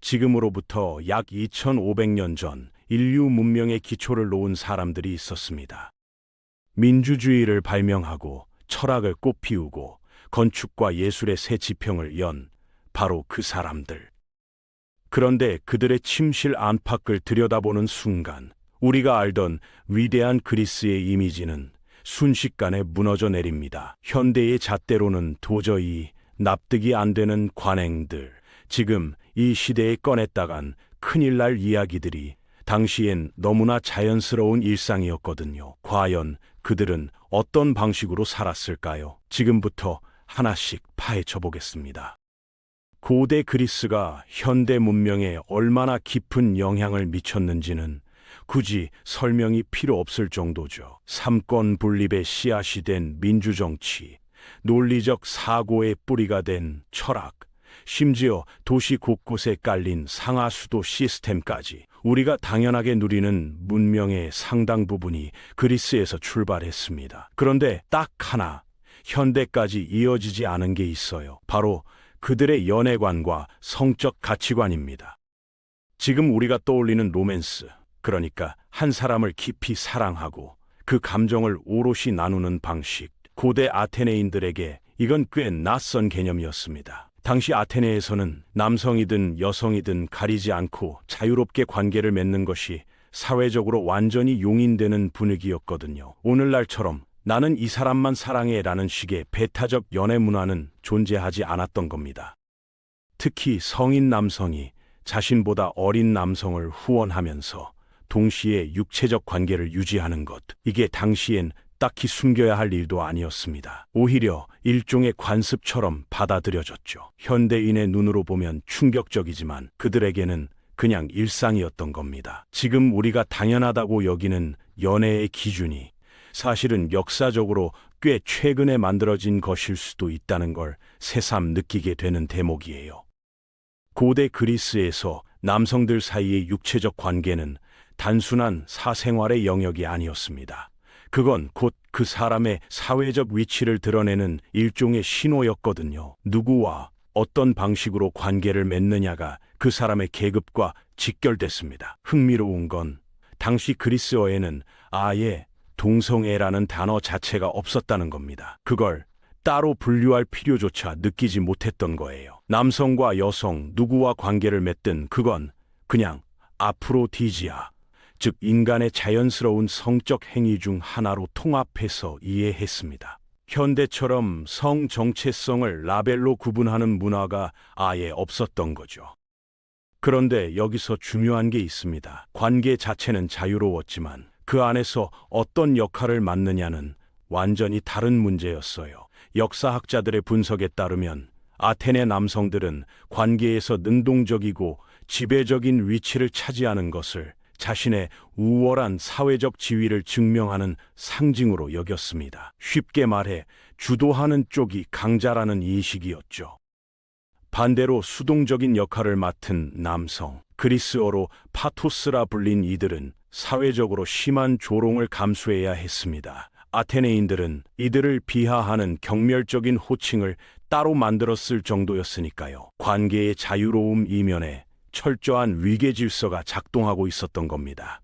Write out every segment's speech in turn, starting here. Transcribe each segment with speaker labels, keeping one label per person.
Speaker 1: 지금으로부터 약 2500년 전 인류 문명의 기초를 놓은 사람들이 있었습니다. 민주주의를 발명하고 철학을 꽃피우고 건축과 예술의 새 지평을 연 바로 그 사람들. 그런데 그들의 침실 안팎을 들여다보는 순간 우리가 알던 위대한 그리스의 이미지는 순식간에 무너져 내립니다. 현대의 잣대로는 도저히 납득이 안 되는 관행들, 지금 이 시대에 꺼냈다간 큰일 날 이야기들이 당시엔 너무나 자연스러운 일상이었거든요. 과연 그들은 어떤 방식으로 살았을까요? 지금부터 하나씩 파헤쳐 보겠습니다. 고대 그리스가 현대 문명에 얼마나 깊은 영향을 미쳤는지는 굳이 설명이 필요 없을 정도죠. 삼권 분립의 씨앗이 된 민주정치, 논리적 사고의 뿌리가 된 철학, 심지어 도시 곳곳에 깔린 상하수도 시스템까지 우리가 당연하게 누리는 문명의 상당 부분이 그리스에서 출발했습니다. 그런데 딱 하나, 현대까지 이어지지 않은 게 있어요. 바로 그들의 연애관과 성적 가치관입니다. 지금 우리가 떠올리는 로맨스, 그러니까 한 사람을 깊이 사랑하고 그 감정을 오롯이 나누는 방식, 고대 아테네인들에게 이건 꽤 낯선 개념이었습니다. 당시 아테네에서는 남성이든 여성이든 가리지 않고 자유롭게 관계를 맺는 것이 사회적으로 완전히 용인되는 분위기였거든요. 오늘날처럼 나는 이 사람만 사랑해라는 식의 배타적 연애 문화는 존재하지 않았던 겁니다. 특히 성인 남성이 자신보다 어린 남성을 후원하면서 동시에 육체적 관계를 유지하는 것, 이게 당시엔 딱히 숨겨야 할 일도 아니었습니다. 오히려 일종의 관습처럼 받아들여졌죠. 현대인의 눈으로 보면 충격적이지만 그들에게는 그냥 일상이었던 겁니다. 지금 우리가 당연하다고 여기는 연애의 기준이 사실은 역사적으로 꽤 최근에 만들어진 것일 수도 있다는 걸 새삼 느끼게 되는 대목이에요. 고대 그리스에서 남성들 사이의 육체적 관계는 단순한 사생활의 영역이 아니었습니다. 그건 곧 그 사람의 사회적 위치를 드러내는 일종의 신호였거든요. 누구와 어떤 방식으로 관계를 맺느냐가 그 사람의 계급과 직결됐습니다. 흥미로운 건 당시 그리스어에는 아예 동성애라는 단어 자체가 없었다는 겁니다. 그걸 따로 분류할 필요조차 느끼지 못했던 거예요. 남성과 여성 누구와 관계를 맺든 그건 그냥 아프로디지아, 즉 인간의 자연스러운 성적 행위 중 하나로 통합해서 이해했습니다. 현대처럼 성 정체성을 라벨로 구분하는 문화가 아예 없었던 거죠. 그런데 여기서 중요한 게 있습니다. 관계 자체는 자유로웠지만 그 안에서 어떤 역할을 맡느냐는 완전히 다른 문제였어요. 역사학자들의 분석에 따르면 아테네 남성들은 관계에서 능동적이고 지배적인 위치를 차지하는 것을 자신의 우월한 사회적 지위를 증명하는 상징으로 여겼습니다. 쉽게 말해 주도하는 쪽이 강자라는 인식이었죠. 반대로 수동적인 역할을 맡은 남성, 그리스어로 파토스라 불린 이들은 사회적으로 심한 조롱을 감수해야 했습니다. 아테네인들은 이들을 비하하는 경멸적인 호칭을 따로 만들었을 정도였으니까요. 관계의 자유로움 이면에 철저한 위계 질서가 작동하고 있었던 겁니다.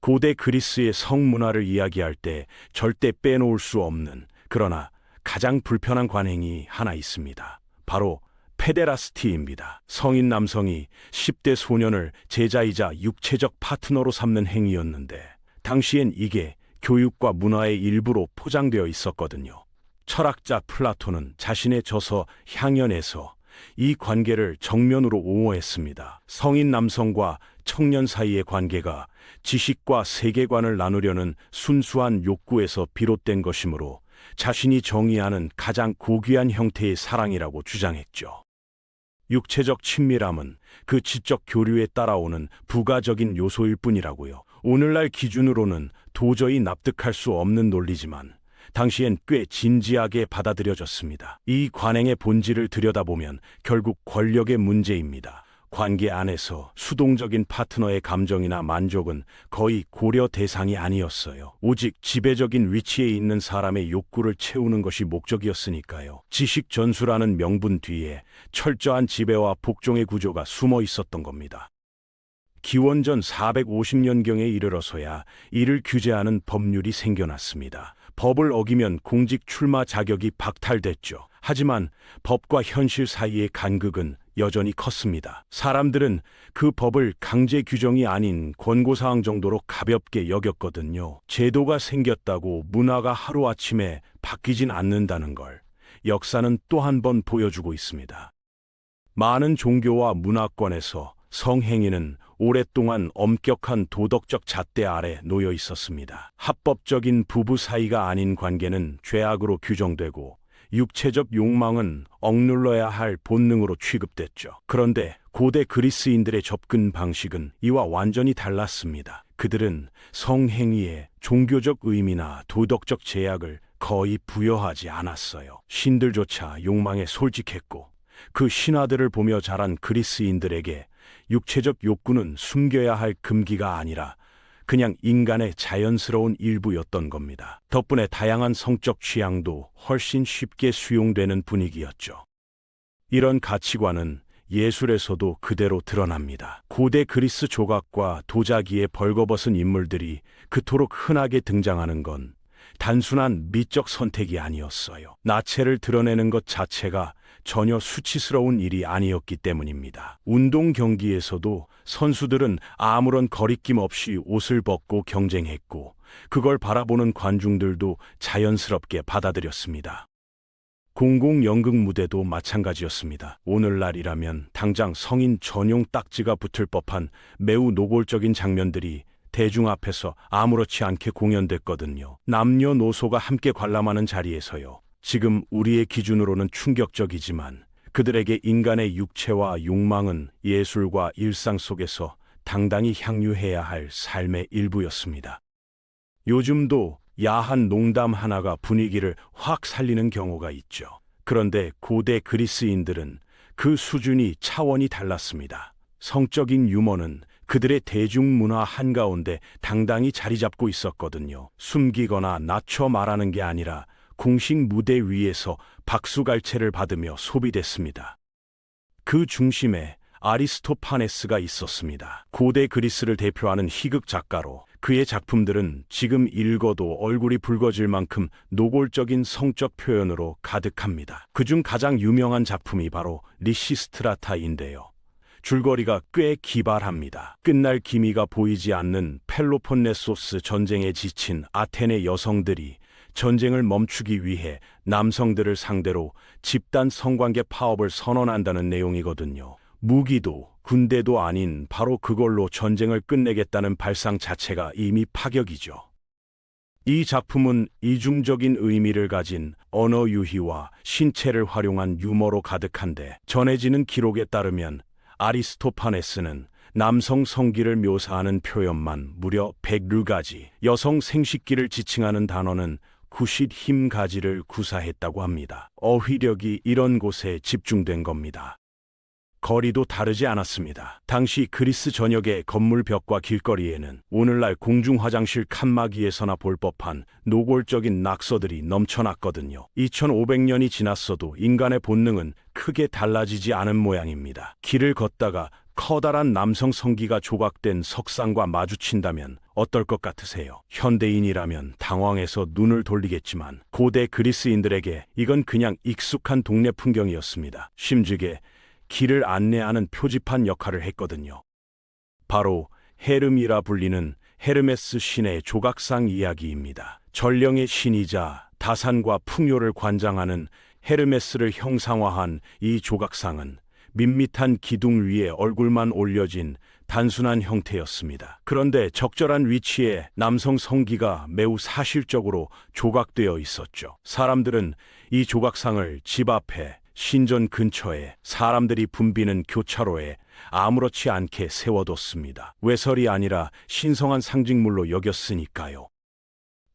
Speaker 1: 고대 그리스의 성문화를 이야기할 때 절대 빼놓을 수 없는, 그러나 가장 불편한 관행이 하나 있습니다. 바로 페데라스티입니다. 성인 남성이 10대 소년을 제자이자 육체적 파트너로 삼는 행위였는데 당시엔 이게 교육과 문화의 일부로 포장되어 있었거든요. 철학자 플라톤은 자신의 저서 향연에서 이 관계를 정면으로 옹호했습니다. 성인 남성과 청년 사이의 관계가 지식과 세계관을 나누려는 순수한 욕구에서 비롯된 것이므로 자신이 정의하는 가장 고귀한 형태의 사랑이라고 주장했죠. 육체적 친밀함은 그 지적 교류에 따라오는 부가적인 요소일 뿐이라고요. 오늘날 기준으로는 도저히 납득할 수 없는 논리지만 당시엔 꽤 진지하게 받아들여졌습니다. 이 관행의 본질을 들여다보면 결국 권력의 문제입니다. 관계 안에서 수동적인 파트너의 감정이나 만족은 거의 고려 대상이 아니었어요. 오직 지배적인 위치에 있는 사람의 욕구를 채우는 것이 목적이었으니까요. 지식 전수라는 명분 뒤에 철저한 지배와 복종의 구조가 숨어 있었던 겁니다. 기원전 450년경에 이르러서야 이를 규제하는 법률이 생겨났습니다. 법을 어기면 공직 출마 자격이 박탈됐죠. 하지만 법과 현실 사이의 간극은 여전히 컸습니다. 사람들은 그 법을 강제 규정이 아닌 권고사항 정도로 가볍게 여겼거든요. 제도가 생겼다고 문화가 하루아침에 바뀌진 않는다는 걸 역사는 또 한 번 보여주고 있습니다. 많은 종교와 문화권에서 성행위는 오랫동안 엄격한 도덕적 잣대 아래 놓여 있었습니다. 합법적인 부부 사이가 아닌 관계는 죄악으로 규정되고 육체적 욕망은 억눌러야 할 본능으로 취급됐죠. 그런데 고대 그리스인들의 접근 방식은 이와 완전히 달랐습니다. 그들은 성행위에 종교적 의미나 도덕적 제약을 거의 부여하지 않았어요. 신들조차 욕망에 솔직했고 그 신화들을 보며 자란 그리스인들에게 육체적 욕구는 숨겨야 할 금기가 아니라 그냥 인간의 자연스러운 일부였던 겁니다. 덕분에 다양한 성적 취향도 훨씬 쉽게 수용되는 분위기였죠. 이런 가치관은 예술에서도 그대로 드러납니다. 고대 그리스 조각과 도자기에 벌거벗은 인물들이 그토록 흔하게 등장하는 건 단순한 미적 선택이 아니었어요. 나체를 드러내는 것 자체가 전혀 수치스러운 일이 아니었기 때문입니다. 운동 경기에서도 선수들은 아무런 거리낌 없이 옷을 벗고 경쟁했고 그걸 바라보는 관중들도 자연스럽게 받아들였습니다. 공공연극 무대도 마찬가지였습니다. 오늘날이라면 당장 성인 전용 딱지가 붙을 법한 매우 노골적인 장면들이 대중 앞에서 아무렇지 않게 공연됐거든요. 남녀노소가 함께 관람하는 자리에서요. 지금 우리의 기준으로는 충격적이지만 그들에게 인간의 육체와 욕망은 예술과 일상 속에서 당당히 향유해야 할 삶의 일부였습니다. 요즘도 야한 농담 하나가 분위기를 확 살리는 경우가 있죠. 그런데 고대 그리스인들은 그 수준이 차원이 달랐습니다. 성적인 유머는 그들의 대중문화 한가운데 당당히 자리 잡고 있었거든요. 숨기거나 낮춰 말하는 게 아니라 공식 무대 위에서 박수갈채를 받으며 소비됐습니다. 그 중심에 아리스토파네스가 있었습니다. 고대 그리스를 대표하는 희극 작가로 그의 작품들은 지금 읽어도 얼굴이 붉어질 만큼 노골적인 성적 표현으로 가득합니다. 그중 가장 유명한 작품이 바로 리시스트라타인데요. 줄거리가 꽤 기발합니다. 끝날 기미가 보이지 않는 펠로폰네소스 전쟁에 지친 아테네 여성들이 전쟁을 멈추기 위해 남성들을 상대로 집단 성관계 파업을 선언한다는 내용이거든요. 무기도 군대도 아닌 바로 그걸로 전쟁을 끝내겠다는 발상 자체가 이미 파격이죠. 이 작품은 이중적인 의미를 가진 언어 유희와 신체를 활용한 유머로 가득한데 전해지는 기록에 따르면 아리스토파네스는 남성 성기를 묘사하는 표현만 무려 100가지, 여성 생식기를 지칭하는 단어는 90가지를 구사했다고 합니다. 어휘력이 이런 곳에 집중된 겁니다. 거리도 다르지 않았습니다. 당시 그리스 전역의 건물 벽과 길거리에는 오늘날 공중 화장실 칸막이에서나 볼 법한 노골적인 낙서들이 넘쳐났거든요. 2500년이 지났어도 인간의 본능은 크게 달라지지 않은 모양입니다. 길을 걷다가 커다란 남성 성기가 조각된 석상과 마주친다면 어떨 것 같으세요? 현대인이라면 당황해서 눈을 돌리겠지만 고대 그리스인들에게 이건 그냥 익숙한 동네 풍경이었습니다. 심지어 길을 안내하는 표지판 역할을 했거든요. 바로 헤름이라 불리는 헤르메스 신의 조각상 이야기입니다. 전령의 신이자 다산과 풍요를 관장하는 헤르메스를 형상화한 이 조각상은 밋밋한 기둥 위에 얼굴만 올려진 단순한 형태였습니다. 그런데 적절한 위치에 남성 성기가 매우 사실적으로 조각되어 있었죠. 사람들은 이 조각상을 집 앞에, 신전 근처에, 사람들이 붐비는 교차로에 아무렇지 않게 세워뒀습니다. 외설이 아니라 신성한 상징물로 여겼으니까요.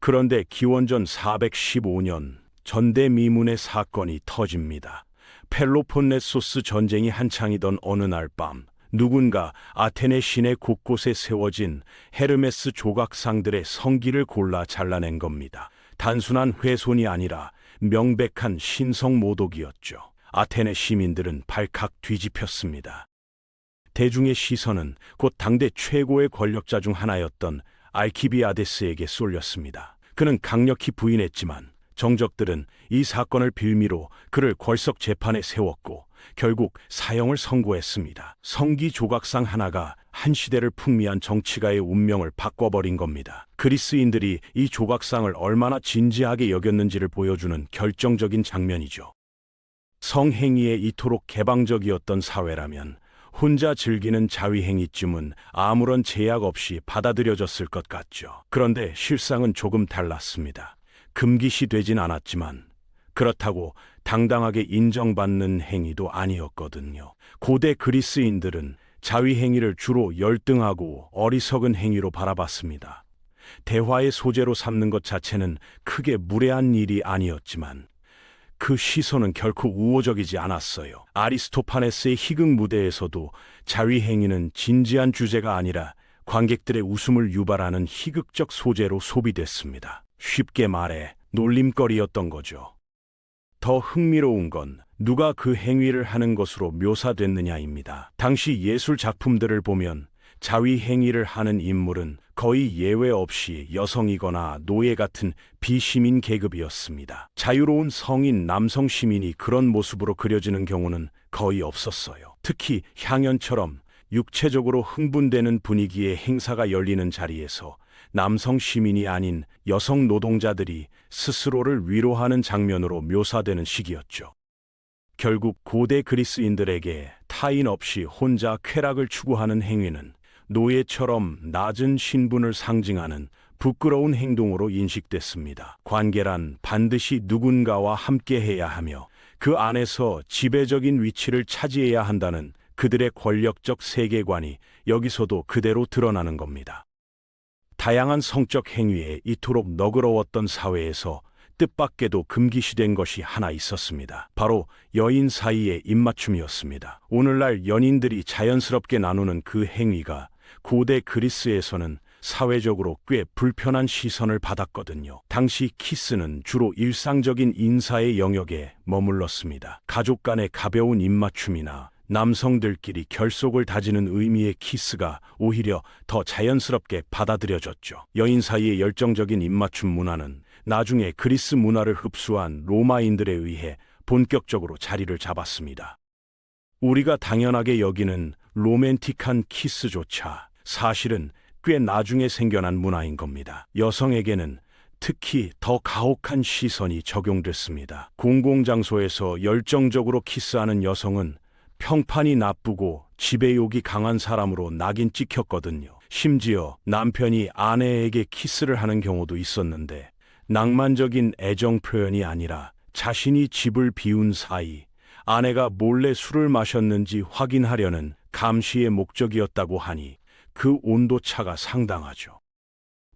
Speaker 1: 그런데 기원전 415년 전대미문의 사건이 터집니다. 펠로폰네소스 전쟁이 한창이던 어느 날 밤 누군가 아테네 시내 곳곳에 세워진 헤르메스 조각상들의 성기를 골라 잘라낸 겁니다. 단순한 훼손이 아니라 명백한 신성 모독이었죠. 아테네 시민들은 발칵 뒤집혔습니다. 대중의 시선은 곧 당대 최고의 권력자 중 하나였던 알키비아데스에게 쏠렸습니다. 그는 강력히 부인했지만 정적들은 이 사건을 빌미로 그를 궐석 재판에 세웠고 결국 사형을 선고했습니다. 성기 조각상 하나가 한 시대를 풍미한 정치가의 운명을 바꿔버린 겁니다. 그리스인들이 이 조각상을 얼마나 진지하게 여겼는지를 보여주는 결정적인 장면이죠. 성행위에 이토록 개방적이었던 사회라면 혼자 즐기는 자위행위쯤은 아무런 제약 없이 받아들여졌을 것 같죠. 그런데 실상은 조금 달랐습니다. 금기시되진 않았지만 그렇다고 당당하게 인정받는 행위도 아니었거든요. 고대 그리스인들은 자위행위를 주로 열등하고 어리석은 행위로 바라봤습니다. 대화의 소재로 삼는 것 자체는 크게 무례한 일이 아니었지만 그 시선은 결코 우호적이지 않았어요. 아리스토파네스의 희극 무대에서도 자위행위는 진지한 주제가 아니라 관객들의 웃음을 유발하는 희극적 소재로 소비됐습니다. 쉽게 말해 놀림거리였던 거죠. 더 흥미로운 건 누가 그 행위를 하는 것으로 묘사됐느냐입니다. 당시 예술 작품들을 보면 자위 행위를 하는 인물은 거의 예외 없이 여성이거나 노예 같은 비시민 계급이었습니다. 자유로운 성인 남성 시민이 그런 모습으로 그려지는 경우는 거의 없었어요. 특히 향연처럼 육체적으로 흥분되는 분위기의 행사가 열리는 자리에서 남성 시민이 아닌 여성 노동자들이 스스로를 위로하는 장면으로 묘사되는 시기였죠. 결국 고대 그리스인들에게 타인 없이 혼자 쾌락을 추구하는 행위는 노예처럼 낮은 신분을 상징하는 부끄러운 행동으로 인식됐습니다. 관계란 반드시 누군가와 함께해야 하며 그 안에서 지배적인 위치를 차지해야 한다는 그들의 권력적 세계관이 여기서도 그대로 드러나는 겁니다. 다양한 성적 행위에 이토록 너그러웠던 사회에서 뜻밖에도 금기시된 것이 하나 있었습니다. 바로 여인 사이의 입맞춤이었습니다. 오늘날 연인들이 자연스럽게 나누는 그 행위가 고대 그리스에서는 사회적으로 꽤 불편한 시선을 받았거든요. 당시 키스는 주로 일상적인 인사의 영역에 머물렀습니다. 가족 간의 가벼운 입맞춤이나 남성들끼리 결속을 다지는 의미의 키스가 오히려 더 자연스럽게 받아들여졌죠. 여인 사이의 열정적인 입맞춤 문화는 나중에 그리스 문화를 흡수한 로마인들에 의해 본격적으로 자리를 잡았습니다. 우리가 당연하게 여기는 로맨틱한 키스조차 사실은 꽤 나중에 생겨난 문화인 겁니다. 여성에게는 특히 더 가혹한 시선이 적용됐습니다. 공공장소에서 열정적으로 키스하는 여성은 평판이 나쁘고 지배욕이 강한 사람으로 낙인 찍혔거든요. 심지어 남편이 아내에게 키스를 하는 경우도 있었는데 낭만적인 애정 표현이 아니라 자신이 집을 비운 사이 아내가 몰래 술을 마셨는지 확인하려는 감시의 목적이었다고 하니 그 온도차가 상당하죠.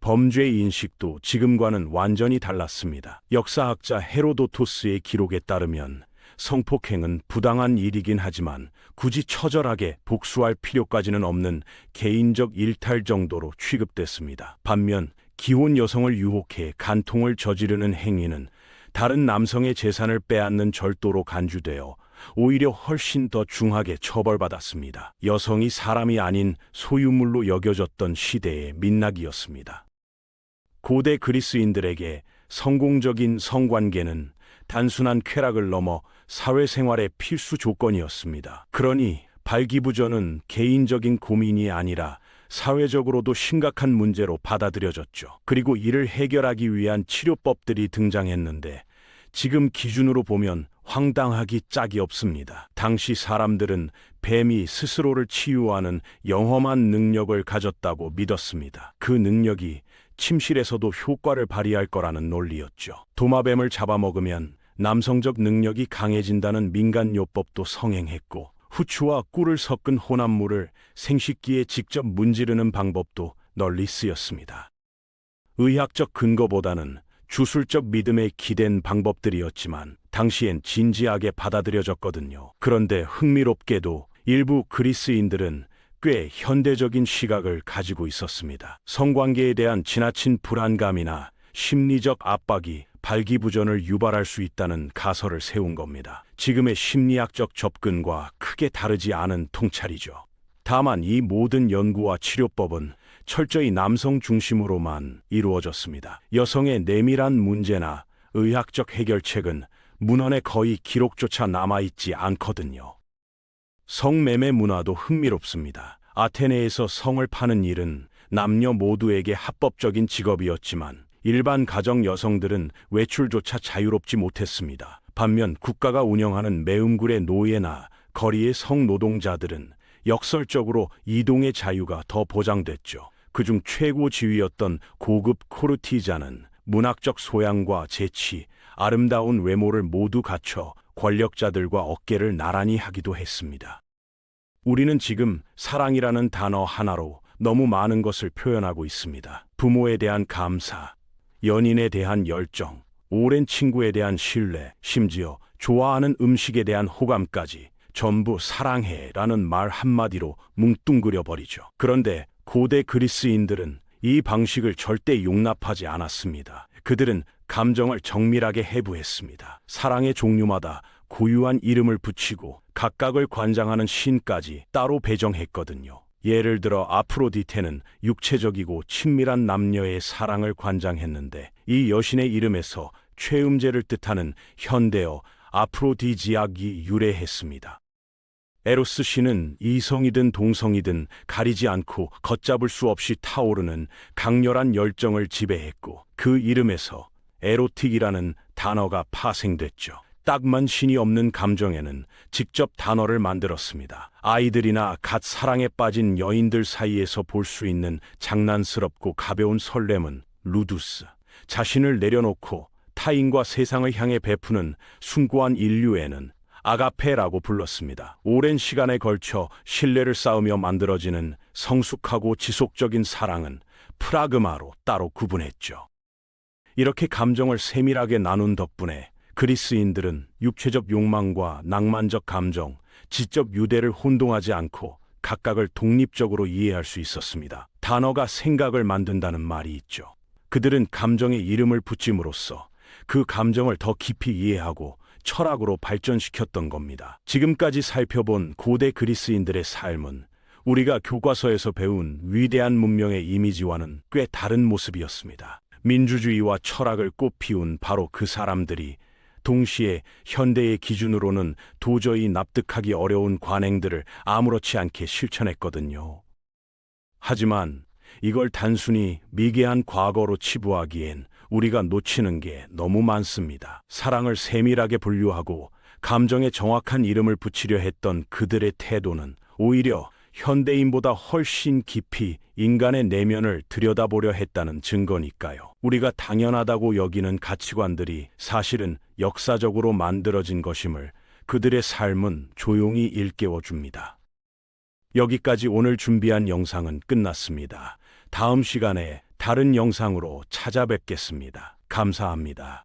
Speaker 1: 범죄 인식도 지금과는 완전히 달랐습니다. 역사학자 헤로도토스의 기록에 따르면 성폭행은 부당한 일이긴 하지만 굳이 처절하게 복수할 필요까지는 없는 개인적 일탈 정도로 취급됐습니다. 반면 기혼 여성을 유혹해 간통을 저지르는 행위는 다른 남성의 재산을 빼앗는 절도로 간주되어 오히려 훨씬 더 중하게 처벌받았습니다. 여성이 사람이 아닌 소유물로 여겨졌던 시대의 민낯이었습니다. 고대 그리스인들에게 성공적인 성관계는 단순한 쾌락을 넘어 사회생활의 필수 조건이었습니다. 그러니 발기부전은 개인적인 고민이 아니라 사회적으로도 심각한 문제로 받아들여졌죠. 그리고 이를 해결하기 위한 치료법들이 등장했는데 지금 기준으로 보면 황당하기 짝이 없습니다. 당시 사람들은 뱀이 스스로를 치유하는 영험한 능력을 가졌다고 믿었습니다. 그 능력이 침실에서도 효과를 발휘할 거라는 논리였죠. 도마뱀을 잡아먹으면 남성적 능력이 강해진다는 민간요법도 성행했고 후추와 꿀을 섞은 혼합물을 생식기에 직접 문지르는 방법도 널리 쓰였습니다. 의학적 근거보다는 주술적 믿음에 기댄 방법들이었지만 당시엔 진지하게 받아들여졌거든요. 그런데 흥미롭게도 일부 그리스인들은 꽤 현대적인 시각을 가지고 있었습니다. 성관계에 대한 지나친 불안감이나 심리적 압박이 발기부전을 유발할 수 있다는 가설을 세운 겁니다. 지금의 심리학적 접근과 크게 다르지 않은 통찰이죠. 다만 이 모든 연구와 치료법은 철저히 남성 중심으로만 이루어졌습니다. 여성의 내밀한 문제나 의학적 해결책은 문헌에 거의 기록조차 남아있지 않거든요. 성매매 문화도 흥미롭습니다. 아테네에서 성을 파는 일은 남녀 모두에게 합법적인 직업이었지만 일반 가정 여성들은 외출조차 자유롭지 못했습니다. 반면 국가가 운영하는 매음굴의 노예나 거리의 성노동자들은 역설적으로 이동의 자유가 더 보장됐죠. 그중 최고 지위였던 고급 코르티자는 문학적 소양과 재치, 아름다운 외모를 모두 갖춰 권력자들과 어깨를 나란히 하기도 했습니다. 우리는 지금 사랑이라는 단어 하나로 너무 많은 것을 표현하고 있습니다. 부모에 대한 감사, 연인에 대한 열정, 오랜 친구에 대한 신뢰, 심지어 좋아하는 음식에 대한 호감까지 전부 사랑해라는 말 한마디로 뭉뚱그려 버리죠. 그런데 고대 그리스인들은 이 방식을 절대 용납하지 않았습니다. 그들은 감정을 정밀하게 해부했습니다. 사랑의 종류마다 고유한 이름을 붙이고 각각을 관장하는 신까지 따로 배정했거든요. 예를 들어 아프로디테는 육체적이고 친밀한 남녀의 사랑을 관장했는데 이 여신의 이름에서 최음제를 뜻하는 현대어 아프로디지악이 유래했습니다. 에로스 신은 이성이든 동성이든 가리지 않고 걷잡을 수 없이 타오르는 강렬한 열정을 지배했고 그 이름에서 에로틱이라는 단어가 파생됐죠. 딱만 신이 없는 감정에는 직접 단어를 만들었습니다. 아이들이나 갓 사랑에 빠진 여인들 사이에서 볼 수 있는 장난스럽고 가벼운 설렘은 루두스, 자신을 내려놓고 타인과 세상을 향해 베푸는 숭고한 인류애는 아가페라고 불렀습니다. 오랜 시간에 걸쳐 신뢰를 쌓으며 만들어지는 성숙하고 지속적인 사랑은 프라그마로 따로 구분했죠. 이렇게 감정을 세밀하게 나눈 덕분에 그리스인들은 육체적 욕망과 낭만적 감정, 지적 유대를 혼동하지 않고 각각을 독립적으로 이해할 수 있었습니다. 단어가 생각을 만든다는 말이 있죠. 그들은 감정에 이름을 붙임으로써 그 감정을 더 깊이 이해하고 철학으로 발전시켰던 겁니다. 지금까지 살펴본 고대 그리스인들의 삶은 우리가 교과서에서 배운 위대한 문명의 이미지와는 꽤 다른 모습이었습니다. 민주주의와 철학을 꽃피운 바로 그 사람들이 동시에 현대의 기준으로는 도저히 납득하기 어려운 관행들을 아무렇지 않게 실천했거든요. 하지만 이걸 단순히 미개한 과거로 치부하기엔 우리가 놓치는 게 너무 많습니다. 사랑을 세밀하게 분류하고 감정에 정확한 이름을 붙이려 했던 그들의 태도는 오히려 현대인보다 훨씬 깊이 인간의 내면을 들여다보려 했다는 증거니까요. 우리가 당연하다고 여기는 가치관들이 사실은 역사적으로 만들어진 것임을 그들의 삶은 조용히 일깨워 줍니다. 여기까지 오늘 준비한 영상은 끝났습니다. 다음 시간에 다른 영상으로 찾아뵙겠습니다. 감사합니다.